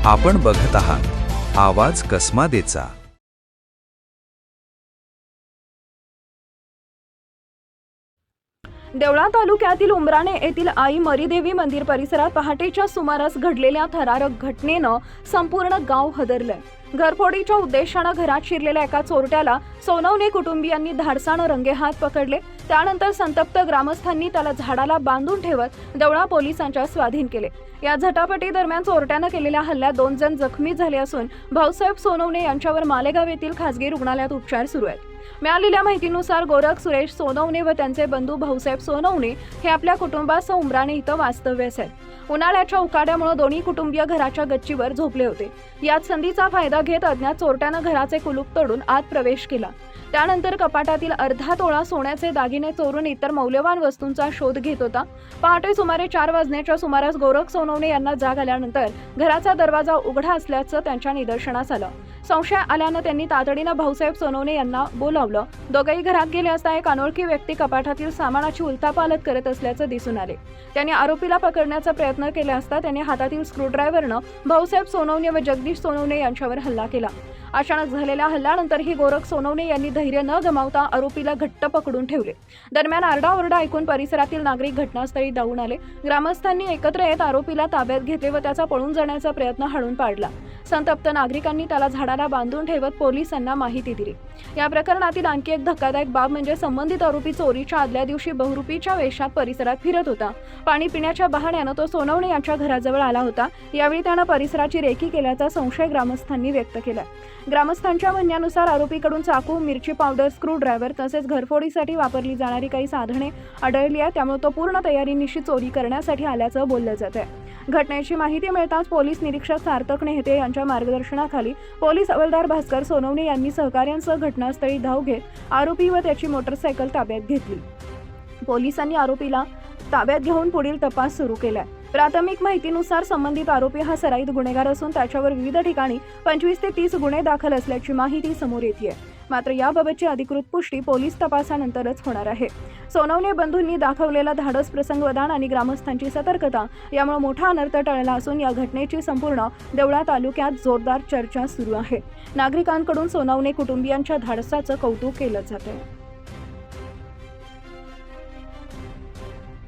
आपण बघत आहात आवाज कसमादेचा। देवळा तालुक्यातील उमराणे येथील आई मरीदेवी मंदिर परिसरात पहाटेच्या सुमारास घडलेल्या थरारक घटनेनं संपूर्ण गाव हदरलंय। घरफोडीच्या उद्देशानं घरात शिरलेल्या एका चोरट्याला सोनवणे कुटुंबियांनी धाडसानं रंगेहात पकडले। त्यानंतर संतप्त ग्रामस्थांनी त्याला झाडाला बांधून ठेवत देवळा पोलिसांच्या स्वाधीन केले। या झटापटी दरम्यान चोरट्यानं केलेल्या हल्ल्यात 2 जण जखमी झाले असून भाऊसाहेब सोनवणे यांच्यावर मालेगाव येथील खासगी रुग्णालयात उपचार सुरू आहेत। मिळालेल्या माहितीनुसार गोरख सुरेश सोनवणे व त्यांचे बंधू भाऊसाहेब सोनवणे हे आपल्या कुटुंबासह उमराणे इथं वास्तव्यास आहेत। उन्हाळ्याच्या उकाड्यामुळे दोन्ही कुटुंबीय घराच्या गच्चीवर झोपले होते। यात संधीचा फायदा घेत अज्ञात चोरट्यानं घराचे कुलूप तोडून आत प्रवेश केला। त्यानंतर कपाटातील अर्धा तोळा सोन्याचे दागिने चोरून इतर मौल्यवान वस्तूंचा शोध घेत होता। पहाटे सुमारे 4 वाजण्याच्या सुमारास गोरख सोनवणे यांना जाग आल्यानंतर घराचा दरवाजा उघडा असल्याचं त्यांच्या निदर्शनास आलं। संशय आल्यानं त्यांनी तातडीनं भाऊसाहेब सोनवणे यांना बोलावलं। दोघेही घरात गेले असता एक अनोळखी व्यक्ती कपाटातील सामानाची उलथापालथ करत असल्याचं दिसून आले। त्यांनी आरोपीला पकडण्याचा प्रयत्न केला असता त्यांनी हातातील स्क्रूड्रायव्हरनं भाऊसाहेब सोनवणे व जगदीश सोनवणे यांच्यावर हल्ला केला। अचानक झालेल्या हल्ल्यानंतरही गोरख सोनवणे यांनी धैर्य न गमावता आरोपीला घट्ट पकडून ठेवले। दरम्यान आरडाओरडा ऐकून परिसरातील नागरिक घटनास्थळी धावून आले। ग्रामस्थांनी एकत्र येत आरोपीला ताब्यात घेतले व त्याचा पळून जाण्याचा प्रयत्न हाणून पाडला। संतप्त नागरिकांनी त्याला झाडाला बांधून ठेवत पोलिसांना माहिती दिली। या प्रकरणातील आणखी एक धक्कादायक बाब म्हणजे संबंधित आरोपी चोरीच्या आदल्या दिवशी बहुरूपीच्या वेशात परिसरात फिरत होता। पाणी पिण्याच्या बहाण्यानं तो सोनवणे यांच्या घराजवळ आला होता। यावेळी त्यानं परिसराची रेकी केल्याचा संशय ग्रामस्थांनी व्यक्त केला। ग्रामस्थांच्या म्हणण्यानुसार आरोपीकडून चाकू, मिरची पावडर, स्क्रू ड्रायव्हर तसेच घरफोडीसाठी वापरली जाणारी काही साधने आढळली आहेत। त्यामुळे तो पूर्ण तयारीनिशी चोरी करण्यासाठी आल्याचं बोललं जात आहे। घटनेची माहिती मिळताच पोलीस निरीक्षक सार्थक नेहते यांच्या मार्गदर्शनाखाली पोलीस हवालदार भास्कर सोनवणे यांनी सहकाऱ्यांसह घटनास्थळी धाव घेत आरोपी व त्याची मोटरसायकल ताब्यात घेतली। पोलिसांनी आरोपीला ताब्यात घेऊन पुढील तपास सुरू केलाय। प्राथमिक माहितीनुसार संबंधित आरोपी हा सराईत गुन्हेगार असून त्याच्यावर विविध ठिकाणी 25 ते 30 गुन्हे दाखल असल्याची माहिती समोर येते। मात्र याबाबतची अधिकृत पुष्टी पोलीस तपासानंतरच होणार आहे। सोनवणे बंधूंनी दाखवलेला धाडस, प्रसंगवधान आणि ग्रामस्थांची सतर्कता यामुळे मोठा अनर्थ टळला असून या घटनेची संपूर्ण देवळा तालुक्यात जोरदार चर्चा सुरू आहे। नागरिकांकडून सोनवणे कुटुंबियांच्या धाडसाचं कौतुक केलं जातं।